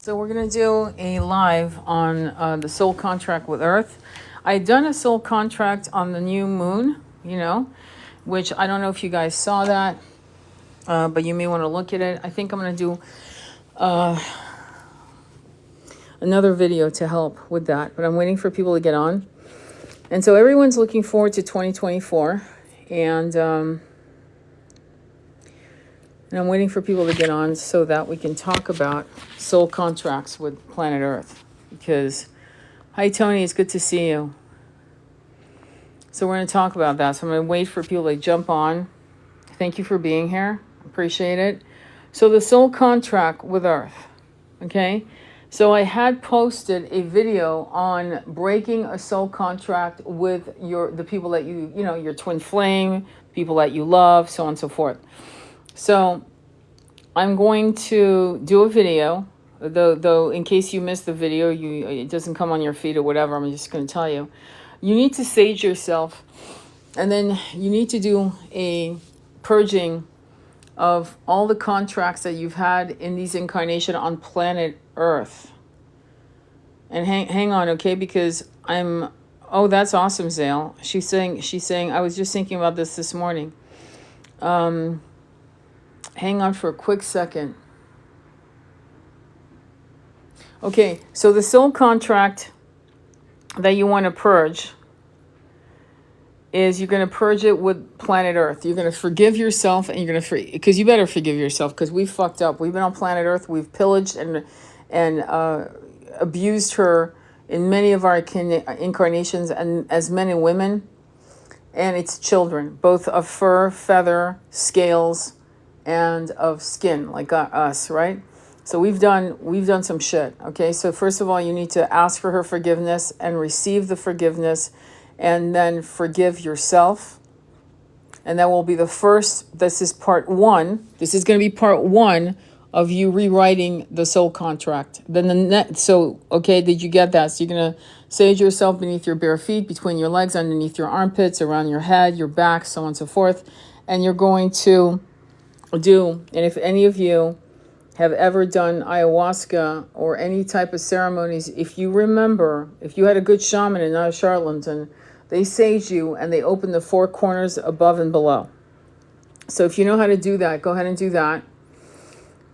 So we're going to do a live on the soul contract with Earth. I had done a soul contract on the new moon, which I don't know if you guys saw that, but you may want to look at it. I think I'm going to do another video to help with that, but I'm waiting for people to get on. And so everyone's looking forward to 2024, and I'm waiting for people to get on so that we can talk about soul contracts with planet Earth. Because, hi Tony, it's good to see you. So we're going to talk about that. So I'm going to wait for people to jump on. Thank you for being here. Appreciate it. So the soul contract with Earth. Okay. So I had posted a video on breaking a soul contract with the people that your twin flame, people that you love, so on and so forth. So I'm going to do a video, though in case you missed the video, it doesn't come on your feed or whatever, I'm just going to tell you. You need to sage yourself, and then you need to do a purging of all the contracts that you've had in these incarnations on planet Earth. And hang on, okay, because oh, that's awesome, Zale. She's saying, I was just thinking about this morning. Hang on for a quick second. Okay, so the soul contract that you want to purge is you're going to purge it with planet Earth. You're going to forgive yourself, and you're going to because you better forgive yourself, because we fucked up. We've been on planet Earth. We've pillaged and abused her in many of our incarnations, and as men and women, and its children, both of fur, feather, scales, and of skin, like us, right? So we've done some shit. Okay, so first of all, you need to ask for her forgiveness and receive the forgiveness, and then forgive yourself. And that will be the first. This is part one. This is going to be part one of you rewriting the soul contract. Then the next. So okay, did you get that? So you're going to sage yourself beneath your bare feet, between your legs, underneath your armpits, around your head, your back, so on and so forth. And you're going to and if any of you have ever done ayahuasca or any type of ceremonies, if you remember, if you had a good shaman and not a charlatan, they sage you and they open the four corners above and below. So if you know how to do that, go ahead and do that.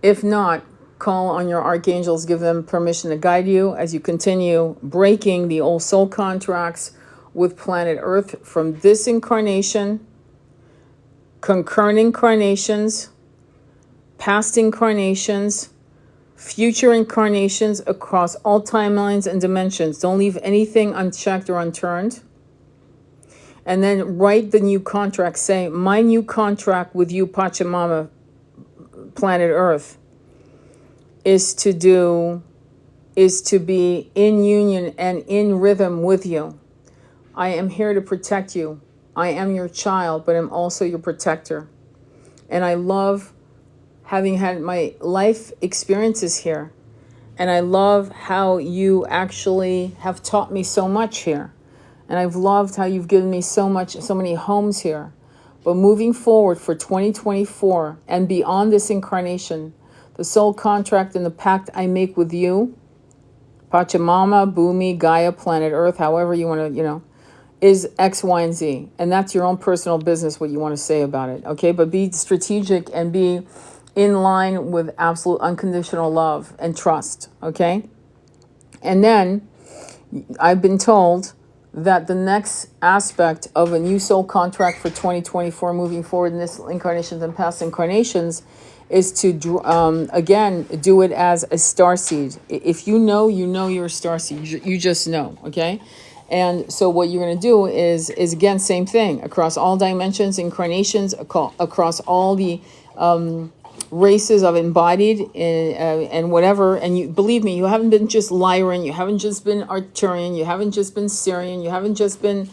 If not, call on your archangels, give them permission to guide you as you continue breaking the old soul contracts with planet Earth from this incarnation, concurrent incarnations, past incarnations, future incarnations across all timelines and dimensions. Don't leave anything unchecked or unturned. And then write the new contract. Say, my new contract with you, Pachamama, planet Earth, is to be in union and in rhythm with you. I am here to protect you. I am your child, but I'm also your protector. And I love having had my life experiences here. And I love how you actually have taught me so much here. And I've loved how you've given me so many homes here. But moving forward for 2024 and beyond this incarnation, the soul contract and the pact I make with you, Pachamama, Bhumi, Gaia, planet Earth, however you want to, is X, Y, and Z. And that's your own personal business, what you want to say about it. Okay, but be strategic and be in line with absolute unconditional love and trust. Okay. And then I've been told that the next aspect of a new soul contract for 2024 moving forward in this incarnations and past incarnations is to again do it as a starseed. If you know you're a starseed. You just know. Okay. And so what you're going to do is again, same thing across all dimensions, incarnations, across all the races of embodied and whatever. And you believe me, you haven't been just Lyran, you haven't just been Arcturian, you haven't just been Syrian, you haven't just been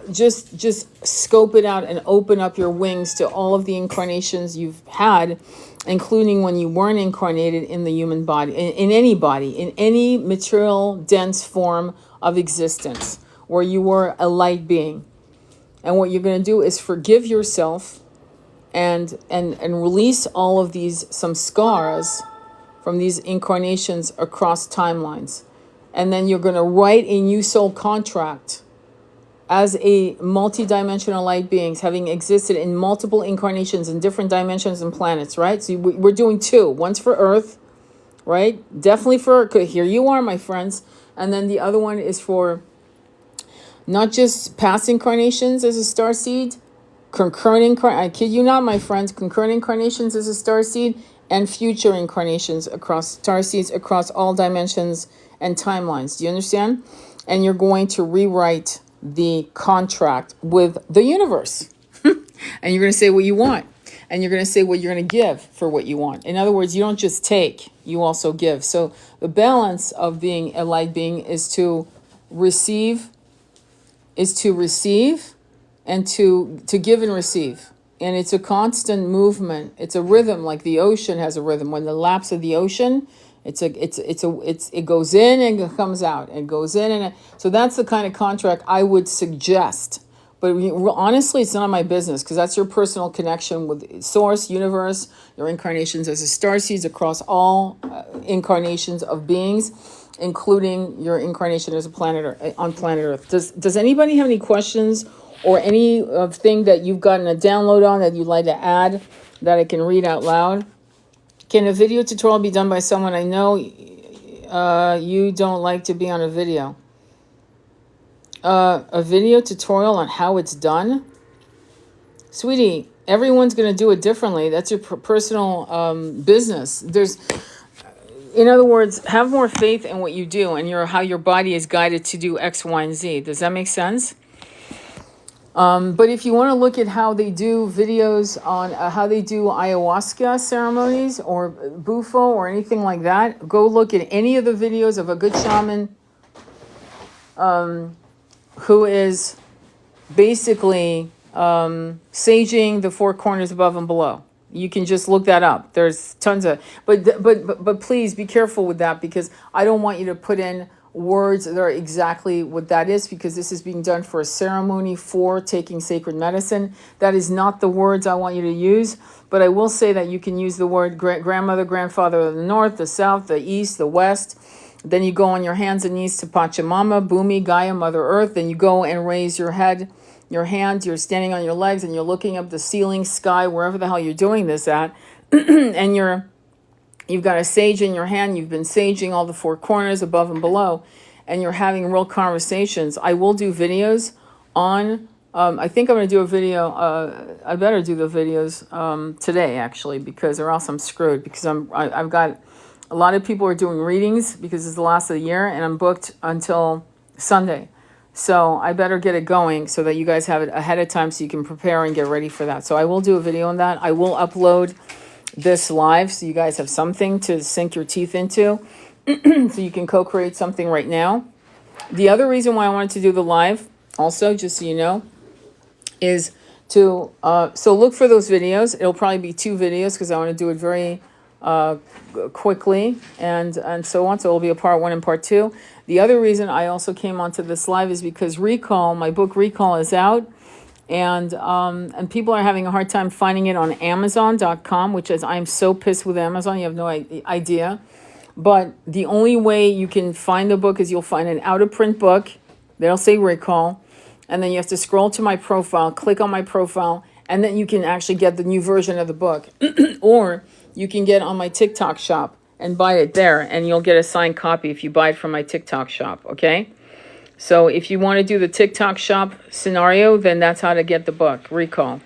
just scope it out and open up your wings to all of the incarnations you've had, including when you weren't incarnated in the human body, in any body, in any material dense form of existence where you were a light being. And what you're going to do is forgive yourself and release all of some scars from these incarnations across timelines. And then you're going to write a new soul contract as a multi-dimensional light beings having existed in multiple incarnations in different dimensions and planets, right? So we're doing two. One's for Earth, right? Definitely for, here you are, my friends. And then the other one is for not just past incarnations as a starseed, I kid you not, my friends, concurrent incarnations as a starseed, and future incarnations across starseeds across all dimensions and timelines. Do you understand? And you're going to rewrite the contract with the universe. And you're going to say what you want. And you're going to say what you're going to give for what you want. In other words, you don't just take, you also give. So the balance of being a light being is to receive, and to give and receive. And it's a constant movement. It's a rhythm, like the ocean has a rhythm. When the lapse of the ocean, it goes in and it comes out, and goes in, and so that's the kind of contract I would suggest. But honestly, it's none of my business, because that's your personal connection with source, universe, your incarnations as a starseeds across all incarnations of beings, including your incarnation as a planet or on planet Earth. Does anybody have any questions or any thing that you've gotten a download on that you'd like to add that I can read out loud? Can a video tutorial be done by someone I know? You don't like to be on a video. A video tutorial on how it's done? Sweetie, everyone's going to do it differently. That's your personal business. In other words, have more faith in what you do and how your body is guided to do X, Y, and Z. Does that make sense? But if you want to look at how they do videos on how they do ayahuasca ceremonies or bufo or anything like that, go look at any of the videos of a good shaman who is basically saging the four corners above and below. You can just look that up. There's tons of, but please be careful with that, because I don't want you to put in words that are exactly what that is, because this is being done for a ceremony for taking sacred medicine. That is not the words I want you to use, but I will say that you can use the word grandmother, grandfather of the north, the south, the east, the west. Then you go on your hands and knees to Pachamama, Bhumi, Gaia, Mother Earth. Then you go and raise your head, your hands, you're standing on your legs, and you're looking up the ceiling, sky, wherever the hell you're doing this at. And you've got a sage in your hand. You've been saging all the four corners above and below, and you're having real conversations. I will do videos on, I think I'm going to do a video. I better do the videos today, actually, because or else I'm screwed, because I've got a lot of people are doing readings because it's the last of the year, and I'm booked until Sunday. So I better get it going so that you guys have it ahead of time so you can prepare and get ready for that. So I will do a video on that. I will upload this live so you guys have something to sink your teeth into so you can co-create something right now. The other reason why I wanted to do the live also, just so you know, is to so look for those videos. It'll probably be 2 videos because I want to do it very quickly and so on. So it'll be a part 1 and part 2. The other reason I also came onto this live is because Recall, my book Recall, is out, and people are having a hard time finding it on Amazon.com, which is, I'm so pissed with Amazon. You have no idea. But the only way you can find the book is you'll find an out of print book. They'll say Recall, and then you have to scroll to my profile, click on my profile, and then you can actually get the new version of the book. Or you can get on my TikTok shop and buy it there, and you'll get a signed copy if you buy it from my TikTok shop, okay? So if you want to do the TikTok shop scenario, then that's how to get the book, Recall.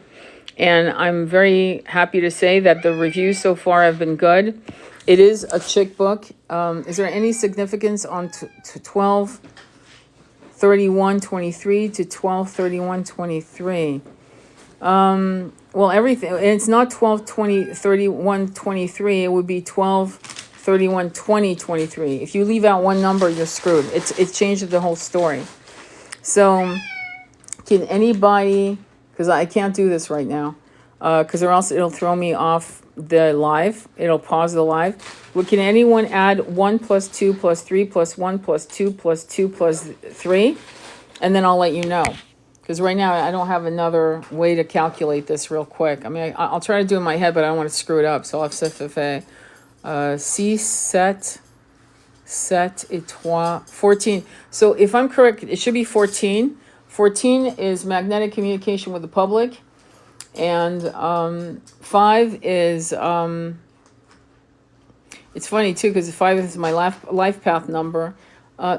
And I'm very happy to say that the reviews so far have been good. It is a chick book. Is there any significance on 12/31/23 to 12/31/23? Well, everything, it's not 12/20/31/23. It would be 12/31/2023. If you leave out one number, you're screwed. It changes the whole story. So can anybody, because I can't do this right now, because or else it'll throw me off the live. It'll pause the live. Well, can anyone add 1 + 2 + 3 + 1 + 2 + 2 + 3? And then I'll let you know. Because right now I don't have another way to calculate this real quick. I mean, I'll try to do it in my head, but I don't want to screw it up. So I'll have six, sept et trois, 14. So if I'm correct, it should be 14. 14 is magnetic communication with the public. And 5 is, it's funny too, because 5 is my life path number.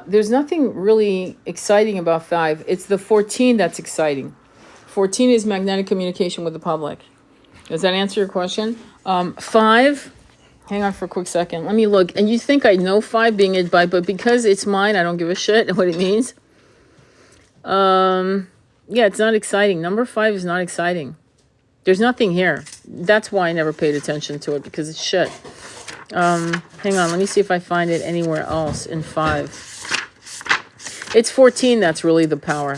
There's nothing really exciting about 5. It's the 14 that's exciting. 14 is magnetic communication with the public. Does that answer your question? 5, hang on for a quick second. Let me look. And you think I know 5 being it by, but because it's mine, I don't give a shit what it means. Yeah, it's not exciting. Number 5 is not exciting. There's nothing here. That's why I never paid attention to it, because it's shit. Hang on, let me see if I find it anywhere else in 5. It's 14 that's really the power.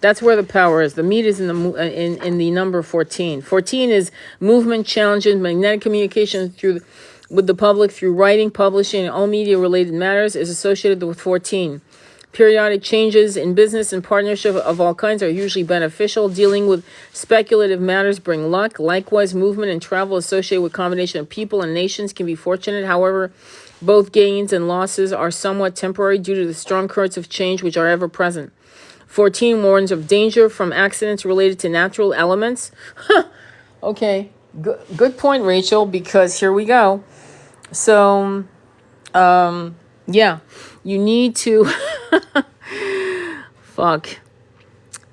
That's where the power is. The meat is in the number 14. 14 is movement, challenges, magnetic communication with the public through writing, publishing, and all media-related matters is associated with 14. Periodic changes in business and partnership of all kinds are usually beneficial. Dealing with speculative matters bring luck. Likewise, movement and travel associated with combination of people and nations can be fortunate. However, both gains and losses are somewhat temporary due to the strong currents of change which are ever present. 14 warns of danger from accidents related to natural elements. Okay, good point, Rachel, because here we go. So, yeah, you need to... Fuck.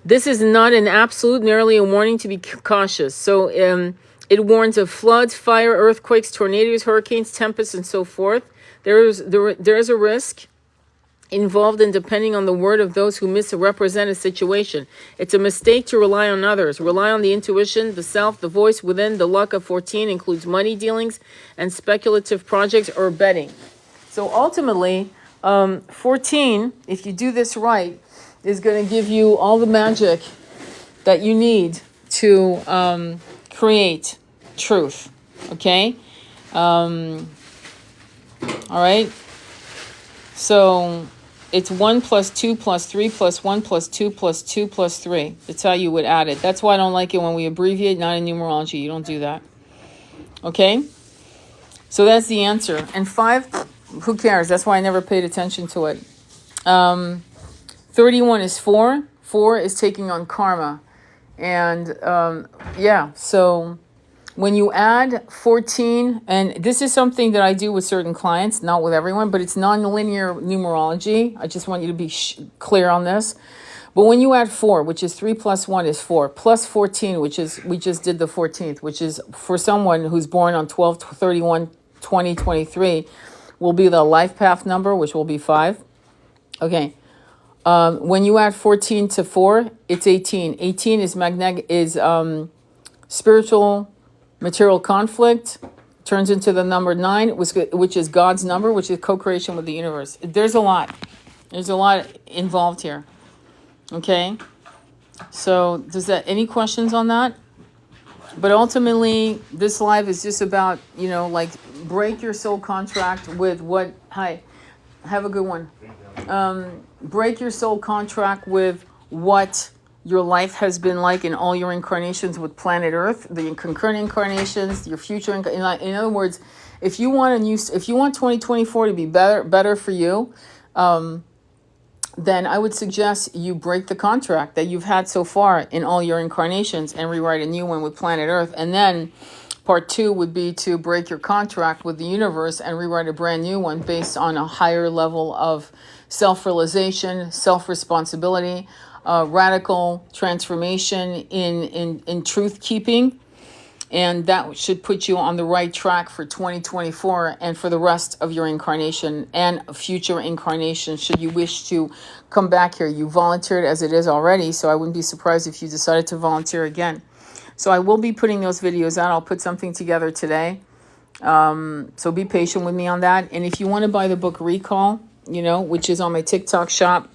This is not an absolute, merely a warning to be cautious. So it warns of floods, fire, earthquakes, tornadoes, hurricanes, tempests, and so forth. There is a risk involved in depending on the word of those who misrepresent a situation. It's a mistake to rely on others. Rely on the intuition, the self, the voice within. The luck of 14 includes money dealings and speculative projects or betting. So ultimately, 14, if you do this right, is going to give you all the magic that you need to create truth. Okay? All right? So it's 1 plus 2 plus 3 plus 1 plus 2 plus 2 plus 3. That's how you would add it. That's why I don't like it when we abbreviate, not in numerology. You don't do that. Okay? So that's the answer. And 5, who cares? That's why I never paid attention to it. 31 is 4. 4 is taking on karma. And yeah, so when you add 14, and this is something that I do with certain clients, not with everyone, but it's non-linear numerology. I just want you to be clear on this. But when you add 4, which is 3 plus 1 is 4, plus 14, which is, we just did the 14th, which is for someone who's born on 12/31/2023, will be the life path number, which will be 5. Okay. When you add 14 to 4, it's 18. 18 is spiritual material conflict, turns into the number 9, which is God's number, which is co-creation with the universe. There's a lot. There's a lot involved here. Okay? So, any questions on that? But ultimately, this live is just about, like, break your soul contract with what... Hi. Have a good one. Break your soul contract with what your life has been like in all your incarnations with planet Earth, the concurrent incarnations, your future. In other words, if you want 2024 to be better for you, then I would suggest you break the contract that you've had so far in all your incarnations and rewrite a new one with planet Earth. And then part 2 would be to break your contract with the universe and rewrite a brand new one based on a higher level of self-realization, self-responsibility, radical transformation in truth-keeping. And that should put you on the right track for 2024 and for the rest of your incarnation and future incarnations should you wish to come back here. You volunteered as it is already, so I wouldn't be surprised if you decided to volunteer again. So I will be putting those videos out. I'll put something together today. So be patient with me on that. And if you want to buy the book Recall, which is on my TikTok shop,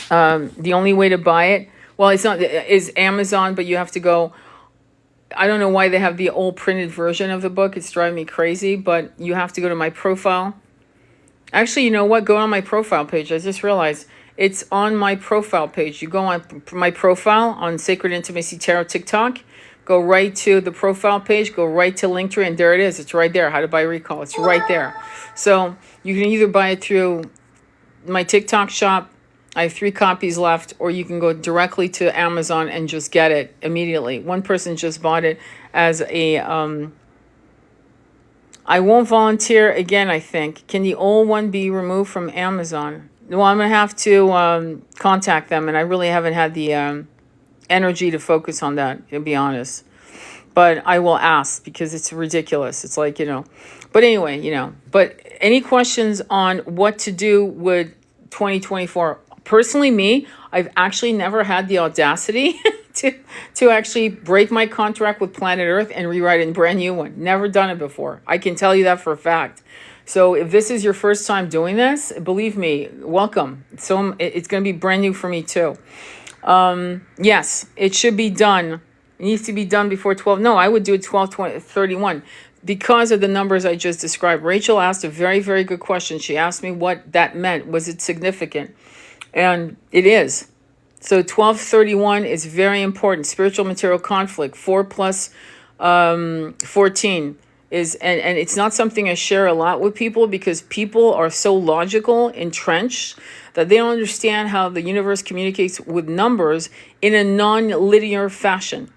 the only way to buy it, well, is Amazon, but you have to go... I don't know why they have the old printed version of the book. It's driving me crazy, but you have to go to my profile. Actually, you know what? Go on my profile page. I just realized it's on my profile page. You go on my profile on Sacred Intimacy Tarot TikTok. go right to the profile page, go right to Linktree, and there it is. It's right there. How to buy Recall. It's right there. So you can either buy it through my TikTok shop. I have 3 copies left, or you can go directly to Amazon and just get it immediately. One person just bought it as a I won't volunteer again, I think. Can the old one be removed from Amazon? Well, I'm going to have to contact them, and I really haven't had the energy to focus on that, to be honest. But I will ask, because it's ridiculous. It's like, But anyway, But any questions on what to do with 2024? Personally, me, I've actually never had the audacity to actually break my contract with Planet Earth and rewrite a brand new one. Never done it before. I can tell you that for a fact. So if this is your first time doing this, believe me, welcome. So it's going to be brand new for me too. Yes, it should be done. It needs to be done before 12. No, I would do it 12/31 because of the numbers I just described. Rachel asked a very, very good question. She asked me what that meant. Was it significant? And it is. So 12/31 is very important. Spiritual material conflict, 4 plus 14 is, and it's not something I share a lot with people because people are so logical, entrenched, that they don't understand how the universe communicates with numbers in a non-linear fashion.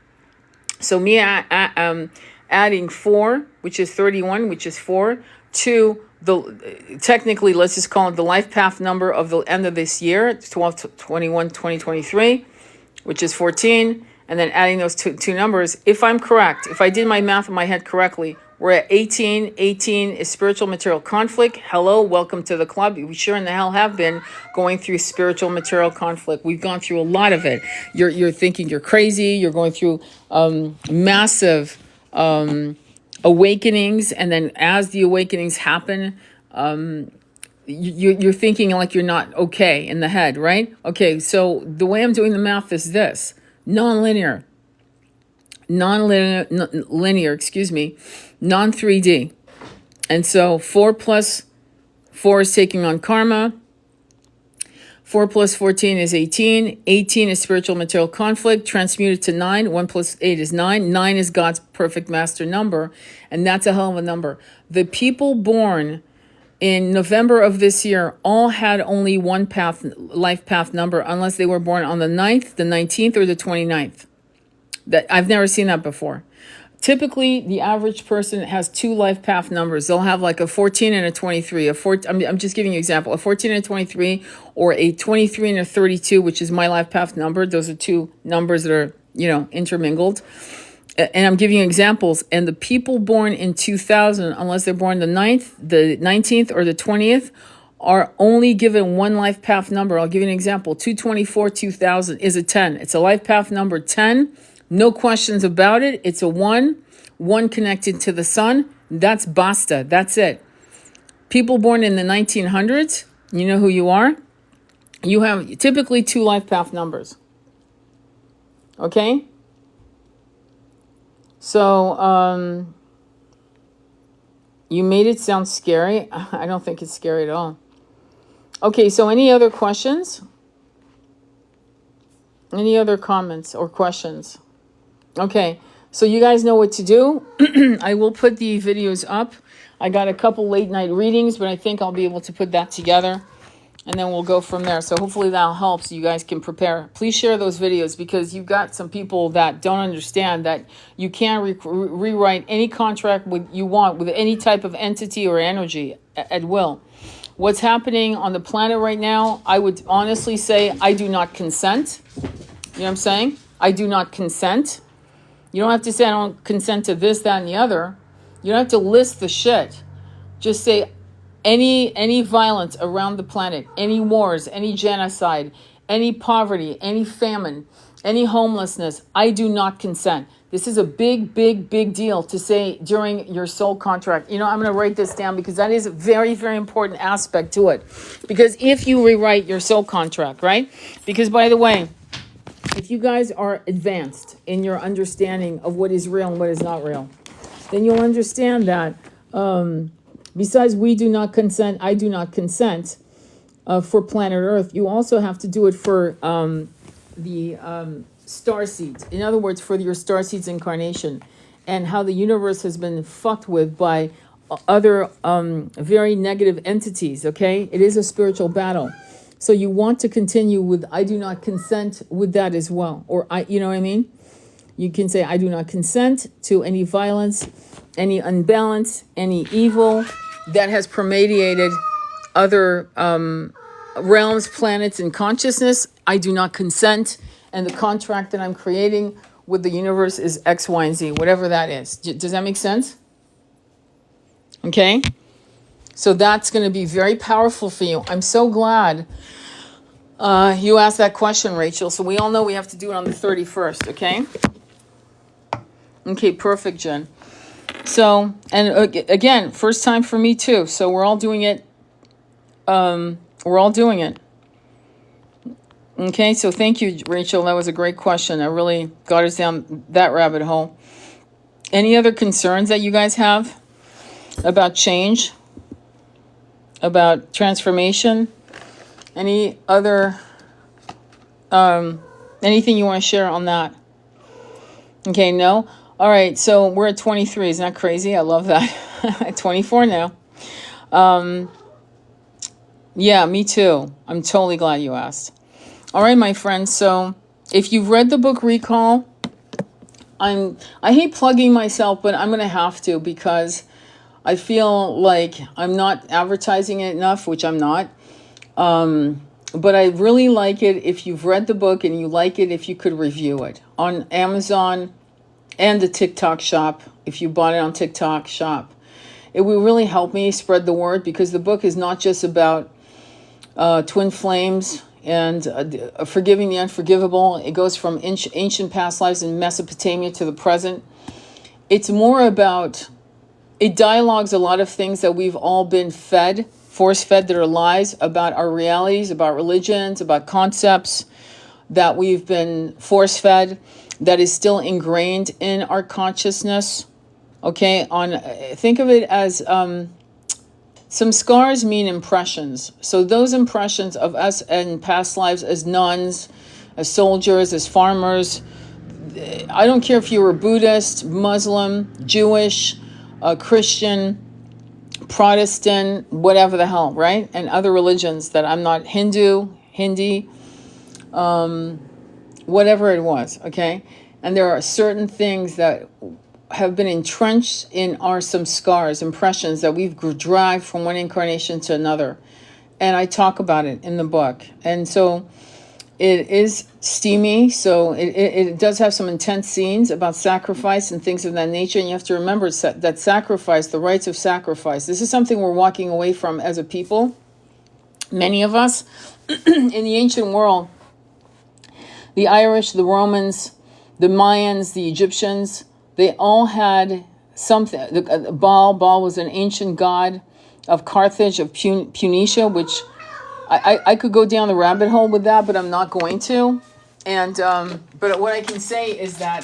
So me adding 4, which is 31, which is 4, to technically, let's just call it the life path number of the end of this year, 12/21/2023, which is 14, and then adding those two numbers. If I'm correct, if I did my math in my head correctly, we're at 18. 18 is spiritual material conflict. Hello, welcome to the club. We sure in the hell have been going through spiritual material conflict. We've gone through a lot of it. You're thinking you're crazy. You're going through massive awakenings, and then as the awakenings happen, you're thinking like you're not okay in the head, right? Okay, so the way I'm doing the math is this: non-3D, and so 4 plus 4 is taking on karma. 4 plus 14 is 18. 18 is spiritual material conflict, transmuted to 9. 1 plus 8 is 9. 9 is God's perfect master number, and that's a hell of a number. The people born in November of this year all had only one life path number, unless they were born on the 9th, the 19th, or the 29th. I've never seen that before. Typically, the average person has 2 life path numbers. They'll have like a 14 and a 23. I'm just giving you an example. A 14 and a 23, or a 23 and a 32, which is my life path number. Those are 2 numbers that are, intermingled. And I'm giving you examples. And the people born in 2000, unless they're born the 9th, the 19th, or the 20th, are only given one life path number. I'll give you an example. 224/2000 is a 10. It's a life path number 10. No questions about it. It's a 1 connected to the sun. That's basta. That's it. People born in the 1900s, you know who you are. You have typically 2 life path numbers. Okay? So, you made it sound scary. I don't think it's scary at all. Okay, so any other questions? Any other comments or questions? Okay, so you guys know what to do. I will put the videos up. I got a couple late night readings, but I think I'll be able to put that together, and then we'll go from there. So hopefully that'll help so you guys can prepare. Please share those videos, because you've got some people that don't understand that you can't rewrite any contract you want with any type of entity or energy at will. What's happening on the planet right now, I would honestly say I do not consent. You know what I'm saying? I do not consent. You don't have to say I don't consent to this, that, and the other. You don't have to list the shit. Just say any violence around the planet, any wars, any genocide, any poverty, any famine, any homelessness, I do not consent. This is a big, big, big deal to say during your soul contract. I'm going to write this down, because that is a very, very important aspect to it. Because if you rewrite your soul contract, right? Because, by the way, if you guys are advanced in your understanding of what is real and what is not real, then you'll understand that besides we do not consent, I do not consent for planet Earth, you also have to do it for the star seeds. In other words, for your star seeds incarnation, and how the universe has been fucked with by other very negative entities. Okay, it is a spiritual battle. So you want to continue with I do not consent with that as well, or I, you know what I mean? You can say I do not consent to any violence, any unbalance, any evil that has permeated other realms, planets, and consciousness. I do not consent, and the contract that I'm creating with the universe is X, Y, and Z, whatever that is. Does that make sense? Okay? So that's going to be very powerful for you. I'm so glad you asked that question, Rachel. So we all know we have to do it on the 31st, okay? Okay, perfect, Jen. So, and again, first time for me too. So we're all doing it. We're all doing it. Okay, so thank you, Rachel. That was a great question. I really got us down that rabbit hole. Any other concerns that you guys have about change, about transformation? Any other, anything you want to share on that? Okay, no? All right, so we're at 23. Isn't that crazy? I love that. At 24 now. Yeah, me too. I'm totally glad you asked. All right, my friends. So if you've read the book Recall, I hate plugging myself, but I'm going to have to because I feel like I'm not advertising it enough, which I'm not. But I really like it if you've read the book, and you like it if you could review it on Amazon and the TikTok shop. If you bought it on TikTok shop, it will really help me spread the word, because the book is not just about twin flames and forgiving the unforgivable. It goes from ancient past lives in Mesopotamia to the present. It's more about, it dialogues a lot of things that we've all been fed, force-fed, that are lies about our realities, about religions, about concepts that we've been force-fed, that is still ingrained in our consciousness. Okay, think of it as some scars mean impressions. So those impressions of us in past lives as nuns, as soldiers, as farmers. I don't care if you were Buddhist, Muslim, Jewish, Christian, Protestant, whatever the hell, right? And other religions that I'm not, Hindi, whatever it was, okay? And there are certain things that have been entrenched in some scars, impressions that we've derived from one incarnation to another. And I talk about it in the book. And so it is steamy. So it does have some intense scenes about sacrifice and things of that nature. And you have to remember that sacrifice, the rites of sacrifice, this is something we're walking away from as a people. Many of us in the ancient world, the Irish, the Romans, the Mayans, the Egyptians, they all had something. Baal was an ancient god of Carthage, of Punicia, which I could go down the rabbit hole with that, but I'm not going to. And but what I can say is that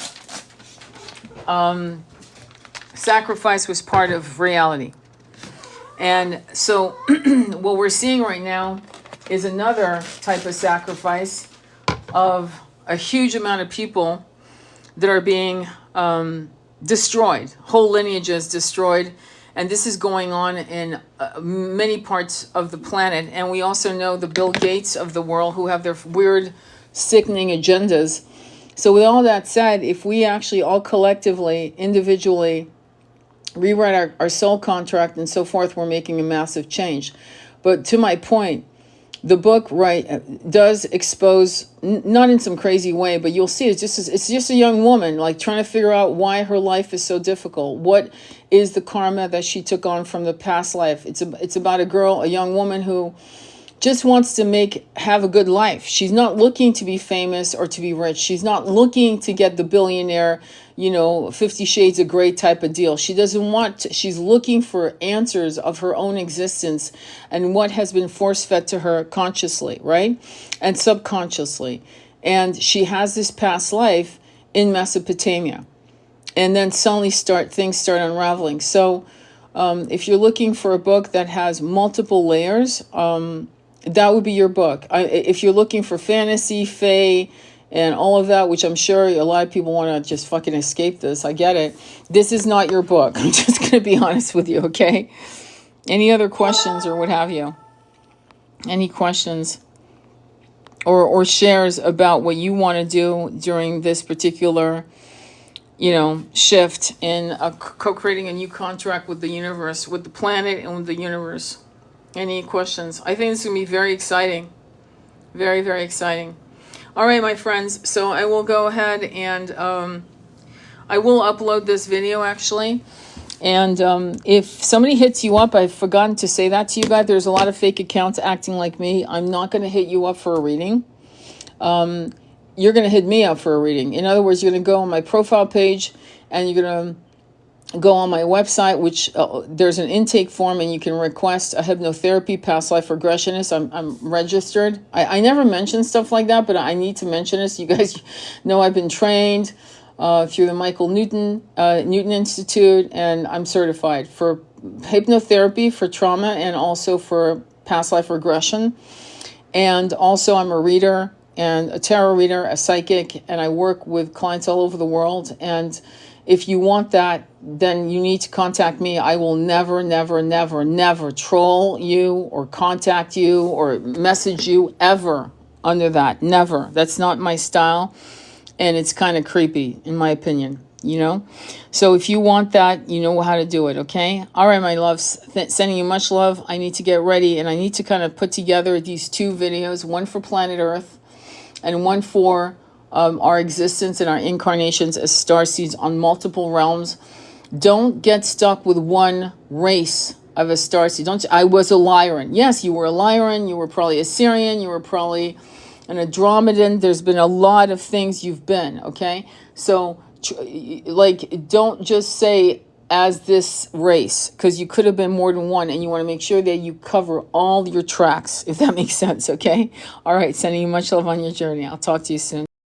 sacrifice was part of reality. And so what we're seeing right now is another type of sacrifice of a huge amount of people that are being destroyed, whole lineages destroyed. And this is going on in many parts of the planet. And we also know the Bill Gates of the world, who have their weird, sickening agendas. So with all that said, if we actually all collectively, individually, rewrite our soul contract and so forth, we're making a massive change. But to my point, the book does expose, not in some crazy way, but you'll see it's just a young woman like trying to figure out why her life is so difficult. What is the karma that she took on from the past life? It's about a young woman who just wants to have a good life. She's not looking to be famous or to be rich. She's not looking to get the billionaire, 50 Shades of Grey type of deal. She doesn't she's looking for answers of her own existence and what has been force-fed to her consciously, right? And subconsciously. And she has this past life in Mesopotamia. And then suddenly things start unraveling. So if you're looking for a book that has multiple layers, that would be your book. If you're looking for fantasy, fae, and all of that, which I'm sure a lot of people want to just fucking escape this. I get it. This is not your book. I'm just going to be honest with you, okay? Any other questions or what have you? Any questions or shares about what you want to do during this particular, shift in co-creating a new contract with the universe, with the planet and with the universe? Any questions? I think it's going to be very exciting. Very, very exciting. All right, my friends. So I will go ahead and I will upload this video actually. And if somebody hits you up, I've forgotten to say that to you guys. There's a lot of fake accounts acting like me. I'm not going to hit you up for a reading. You're going to hit me up for a reading. In other words, you're going to go on my profile page and you're going to go on my website, which there's an intake form and you can request a hypnotherapy past life regressionist. I'm registered. I never mention stuff like that, but I need to mention this. You guys know I've been trained through the Michael Newton Institute, and I'm certified for hypnotherapy for trauma and also for past life regression. And also I'm a reader and a tarot reader, a psychic, and I work with clients all over the world. And if you want that, then you need to contact me. I will never, never, never, never troll you or contact you or message you ever under that. Never. That's not my style. And it's kind of creepy, in my opinion, So if you want that, you know how to do it, okay? All right, my loves, sending you much love. I need to get ready, and I need to kind of put together these two videos, one for planet Earth and one for our existence and our incarnations as starseeds on multiple realms. Don't get stuck with one race of a starseed. I was a Lyran. Yes, you were a Lyran. You were probably a Syrian. You were probably an Andromedan. There's been a lot of things you've been, okay? So, don't just say as this race, because you could have been more than one, and you want to make sure that you cover all your tracks, if that makes sense, okay? All right, sending you much love on your journey. I'll talk to you soon.